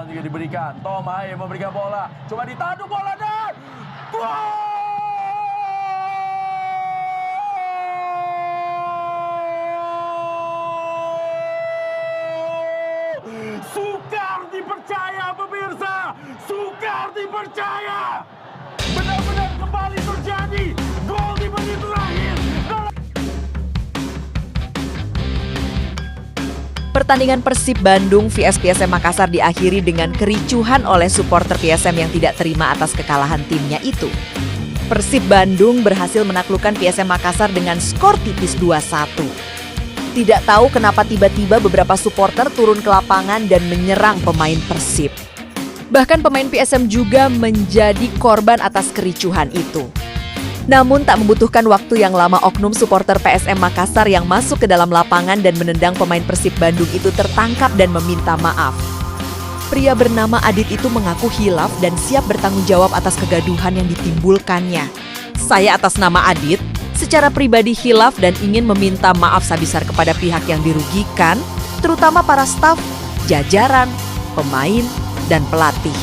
juga diberikan. Tom Haye memberikan bola. Coba ditanduk bola dan gol! Sukar dipercaya pemirsa. Sukar dipercaya. Benar-benar kembali terjadi. Gol di menit terakhir. Pertandingan Persib Bandung vs PSM Makassar diakhiri dengan kericuhan oleh supporter PSM yang tidak terima atas kekalahan timnya itu. Persib Bandung berhasil menaklukkan PSM Makassar dengan skor tipis 2-1. Tidak tahu kenapa tiba-tiba beberapa supporter turun ke lapangan dan menyerang pemain Persib. Bahkan pemain PSM juga menjadi korban atas kericuhan itu. Namun tak membutuhkan waktu yang lama, oknum supporter PSM Makassar yang masuk ke dalam lapangan dan menendang pemain Persib Bandung itu tertangkap dan meminta maaf. Pria bernama Adit itu mengaku hilaf dan siap bertanggung jawab atas kegaduhan yang ditimbulkannya. Saya atas nama Adit, secara pribadi hilaf dan ingin meminta maaf sebesar kepada pihak yang dirugikan, terutama para staf, jajaran, pemain, dan pelatih.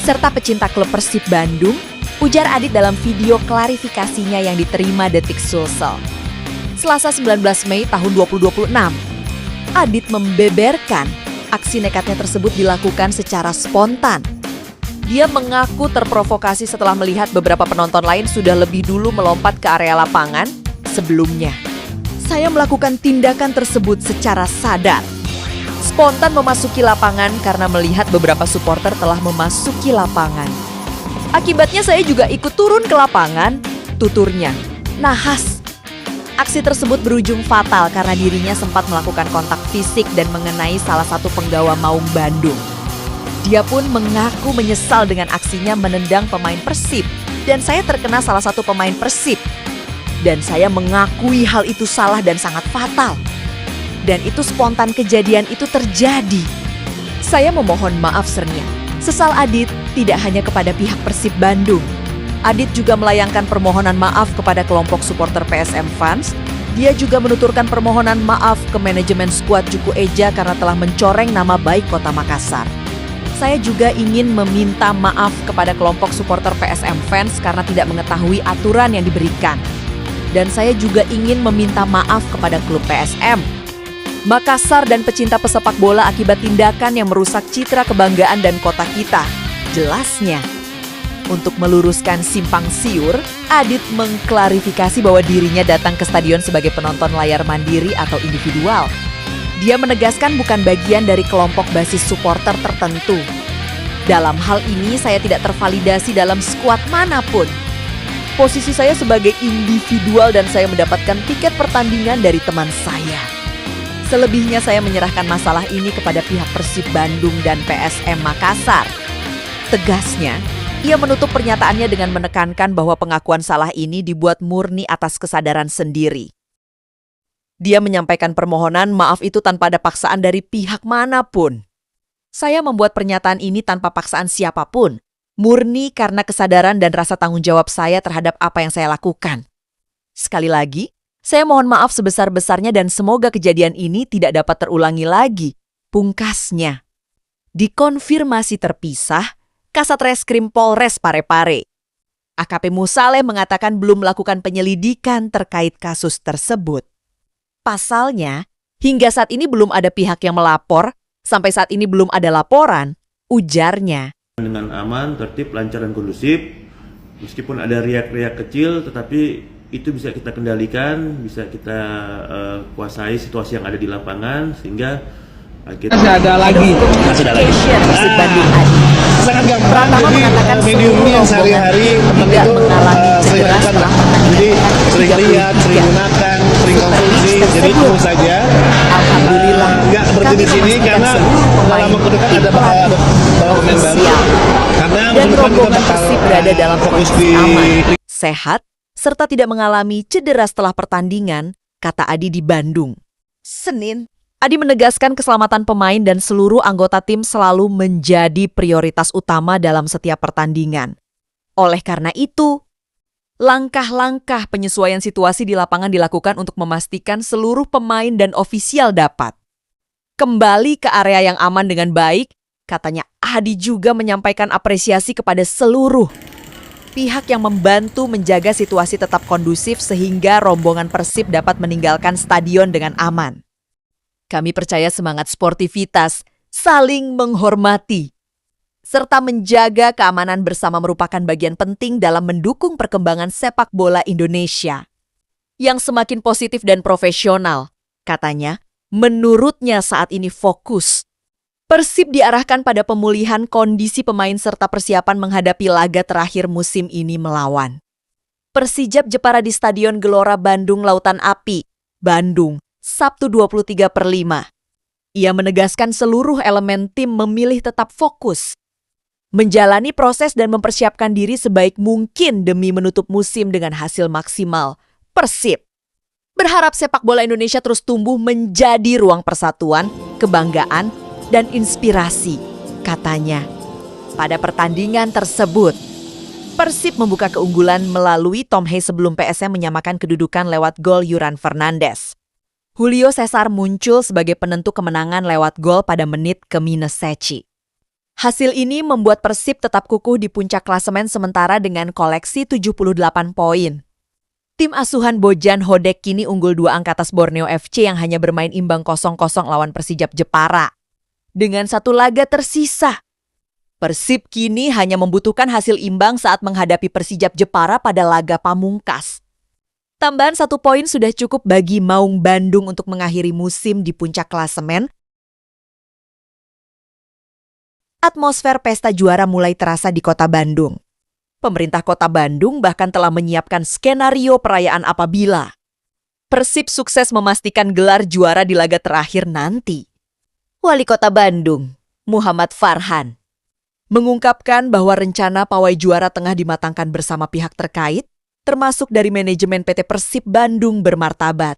Serta pecinta klub Persib Bandung, ujar Adit dalam video klarifikasinya yang diterima Detik Sulsel. Selasa 19 Mei tahun 2026, Adit membeberkan aksi nekatnya tersebut dilakukan secara spontan. Dia mengaku terprovokasi setelah melihat beberapa penonton lain sudah lebih dulu melompat ke area lapangan sebelumnya. Saya melakukan tindakan tersebut secara sadar. Spontan memasuki lapangan karena melihat beberapa supporter telah memasuki lapangan. Akibatnya saya juga ikut turun ke lapangan, tuturnya. Nahas. Aksi tersebut berujung fatal karena dirinya sempat melakukan kontak fisik dan mengenai salah satu penggawa Maung Bandung. Dia pun mengaku menyesal dengan aksinya menendang pemain Persib dan saya terkena salah satu pemain Persib. Dan saya mengakui hal itu salah dan sangat fatal. Dan itu spontan kejadian itu terjadi. Saya memohon maaf sernya. Sesal Adit tidak hanya kepada pihak Persib Bandung. Adit juga melayangkan permohonan maaf kepada kelompok supporter PSM fans. Dia juga menuturkan permohonan maaf ke manajemen skuad Juku Eja karena telah mencoreng nama baik Kota Makassar. Saya juga ingin meminta maaf kepada kelompok supporter PSM fans karena tidak mengetahui aturan yang diberikan. Dan saya juga ingin meminta maaf kepada klub PSM, Makassar dan pecinta pesepak bola akibat tindakan yang merusak citra kebanggaan dan kota kita. Jelasnya, untuk meluruskan simpang siur, Adit mengklarifikasi bahwa dirinya datang ke stadion sebagai penonton layar mandiri atau individual. Dia menegaskan bukan bagian dari kelompok basis supporter tertentu. Dalam hal ini saya tidak tervalidasi dalam skuad manapun. Posisi saya sebagai individual dan saya mendapatkan tiket pertandingan dari teman saya. Selebihnya saya menyerahkan masalah ini kepada pihak Persib Bandung dan PSM Makassar. Tegasnya, ia menutup pernyataannya dengan menekankan bahwa pengakuan salah ini dibuat murni atas kesadaran sendiri. Dia menyampaikan permohonan maaf itu tanpa ada paksaan dari pihak manapun. Saya membuat pernyataan ini tanpa paksaan siapapun, murni karena kesadaran dan rasa tanggung jawab saya terhadap apa yang saya lakukan. Sekali lagi, saya mohon maaf sebesar-besarnya dan semoga kejadian ini tidak dapat terulangi lagi. Pungkasnya. Dikonfirmasi terpisah, Kasat Reskrim Polres Parepare. AKP Musaleh mengatakan belum melakukan penyelidikan terkait kasus tersebut. Pasalnya, hingga saat ini belum ada pihak yang melapor, sampai saat ini belum ada laporan, ujarnya. Dengan aman, tertib, lancar, dan kondusif, meskipun ada riak-riak kecil, tetapi itu bisa kita kendalikan, bisa kita kuasai situasi yang ada di lapangan, sehingga kita masih ada lagi. Persib Bandung Adi. Sangat gampang. Pratama mengatakan mediumnya yang sehari-hari tidak mengalami cedera setelah jadi sering lihat, sering gunakan, sering konsumsi, jadi itu saja. Alhamdulillah, nggak berhenti di sini karena dalam waktu dekat ada pemain baru. Karena dan rombongan Persib berada dalam fokus kondisi di aman, sehat, serta tidak mengalami cedera setelah pertandingan, kata Adi di Bandung. Senin, Adi menegaskan keselamatan pemain dan seluruh anggota tim selalu menjadi prioritas utama dalam setiap pertandingan. Oleh karena itu, langkah-langkah penyesuaian situasi di lapangan dilakukan untuk memastikan seluruh pemain dan ofisial dapat kembali ke area yang aman dengan baik Katanya Adi juga menyampaikan apresiasi kepada seluruh pihak yang membantu menjaga situasi tetap kondusif sehingga rombongan Persib dapat meninggalkan stadion dengan aman. Kami percaya semangat sportivitas, saling menghormati, serta menjaga keamanan bersama merupakan bagian penting dalam mendukung perkembangan sepak bola Indonesia yang semakin positif dan profesional. Katanya, menurutnya saat ini fokus Persib diarahkan pada pemulihan kondisi pemain serta persiapan menghadapi laga terakhir musim ini melawan Persijap Jepara di Stadion Gelora Bandung Lautan Api, Bandung, Sabtu 23/5. Ia menegaskan seluruh elemen tim memilih tetap fokus, menjalani proses dan mempersiapkan diri sebaik mungkin demi menutup musim dengan hasil maksimal. Persib berharap sepak bola Indonesia terus tumbuh menjadi ruang persatuan, kebanggaan, dan inspirasi, katanya. Pada pertandingan tersebut, Persib membuka keunggulan melalui Tom Hayes sebelum PSM menyamakan kedudukan lewat gol Yuran Fernandes. Julio Cesar muncul sebagai penentu kemenangan lewat gol pada menit ke-1. Hasil ini membuat Persib tetap kukuh di puncak klasemen sementara dengan koleksi 78 poin. Tim asuhan Bojan Hodek kini unggul 2 angka atas Borneo FC yang hanya bermain imbang 0-0 lawan Persijap Jepara. Dengan 1 laga tersisa, Persib kini hanya membutuhkan hasil imbang saat menghadapi Persijap Jepara pada laga pamungkas. Tambahan 1 poin sudah cukup bagi Maung Bandung untuk mengakhiri musim di puncak klasemen. Atmosfer pesta juara mulai terasa di kota Bandung. Pemerintah kota Bandung bahkan telah menyiapkan skenario perayaan apabila Persib sukses memastikan gelar juara di laga terakhir nanti. Wali Kota Bandung, Muhammad Farhan, mengungkapkan bahwa rencana pawai juara tengah dimatangkan bersama pihak terkait, termasuk dari manajemen PT Persib Bandung Bermartabat.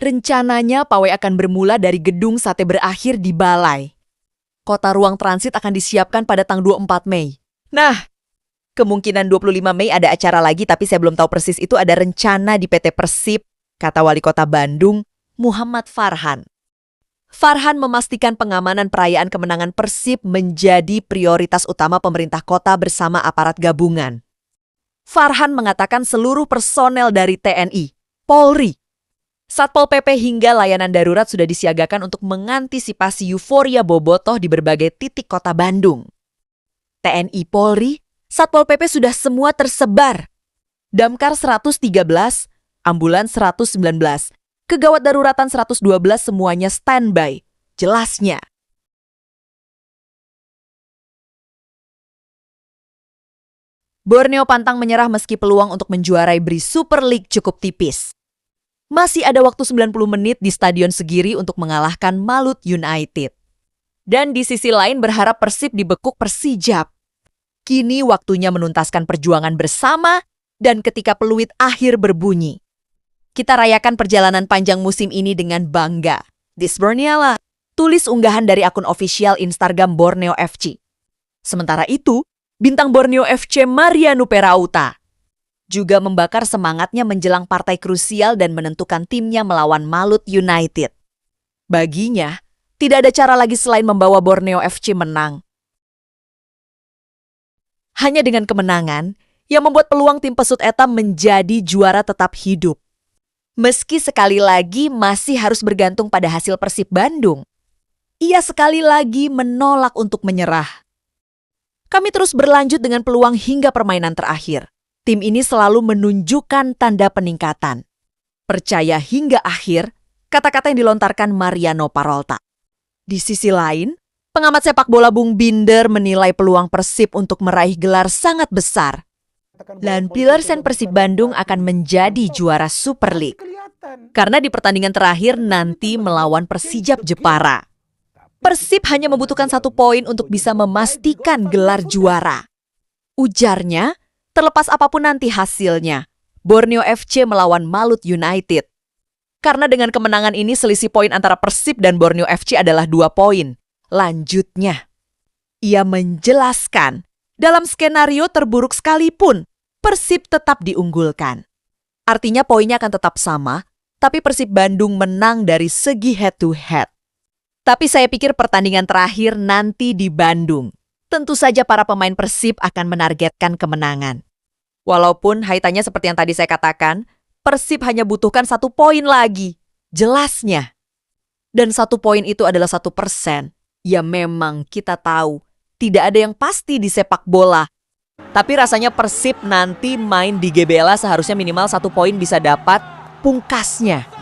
Rencananya pawai akan bermula dari gedung sate berakhir di Balai. Kota ruang transit akan disiapkan pada tanggal 24 Mei. Nah, kemungkinan 25 Mei ada acara lagi tapi saya belum tahu persis itu ada rencana di PT Persib, kata Wali Kota Bandung, Muhammad Farhan. Farhan memastikan pengamanan perayaan kemenangan Persib menjadi prioritas utama pemerintah kota bersama aparat gabungan. Farhan mengatakan seluruh personel dari TNI, Polri, Satpol PP hingga layanan darurat sudah disiagakan untuk mengantisipasi euforia bobotoh di berbagai titik kota Bandung. TNI, Polri, Satpol PP sudah semua tersebar. Damkar 113, ambulans 119, kegawat daruratan 112 semuanya standby. Jelasnya. Borneo pantang menyerah meski peluang untuk menjuarai BRI Super League cukup tipis. Masih ada waktu 90 menit di Stadion Segiri untuk mengalahkan Malut United. Dan di sisi lain berharap Persib dibekuk Persijap. Kini waktunya menuntaskan perjuangan bersama dan ketika peluit akhir berbunyi. Kita rayakan perjalanan panjang musim ini dengan bangga. This Borneala, tulis unggahan dari akun official Instagram Borneo FC. Sementara itu, bintang Borneo FC Mariano Perauta juga membakar semangatnya menjelang partai krusial dan menentukan timnya melawan Malut United. Baginya, tidak ada cara lagi selain membawa Borneo FC menang. Hanya dengan kemenangan yang membuat peluang tim pesut eta menjadi juara tetap hidup. Meski sekali lagi masih harus bergantung pada hasil Persib Bandung, ia sekali lagi menolak untuk menyerah. Kami terus berlanjut dengan peluang hingga permainan terakhir. Tim ini selalu menunjukkan tanda peningkatan. Percaya hingga akhir, kata-kata yang dilontarkan Mariano Peralta. Di sisi lain, pengamat sepak bola Bung Binder menilai peluang Persib untuk meraih gelar sangat besar. Dan Pillarsen Persib Bandung akan menjadi juara Super League. Karena di pertandingan terakhir nanti melawan Persijap Jepara. Persib hanya membutuhkan 1 poin untuk bisa memastikan gelar juara. Ujarnya, terlepas apapun nanti hasilnya, Borneo FC melawan Malut United. Karena dengan kemenangan ini selisih poin antara Persib dan Borneo FC adalah 2 poin. Lanjutnya, ia menjelaskan, dalam skenario terburuk sekalipun, Persib tetap diunggulkan. Artinya poinnya akan tetap sama, tapi Persib Bandung menang dari segi head-to-head. Tapi saya pikir pertandingan terakhir nanti di Bandung. Tentu saja para pemain Persib akan menargetkan kemenangan. Walaupun haitannya seperti yang tadi saya katakan, Persib hanya butuhkan 1 poin lagi. Jelasnya. Dan 1 poin itu adalah 1%. Ya memang kita tahu, tidak ada yang pasti di sepak bola. Tapi rasanya Persib nanti main di GBLA seharusnya minimal 1 poin bisa dapat pungkasnya.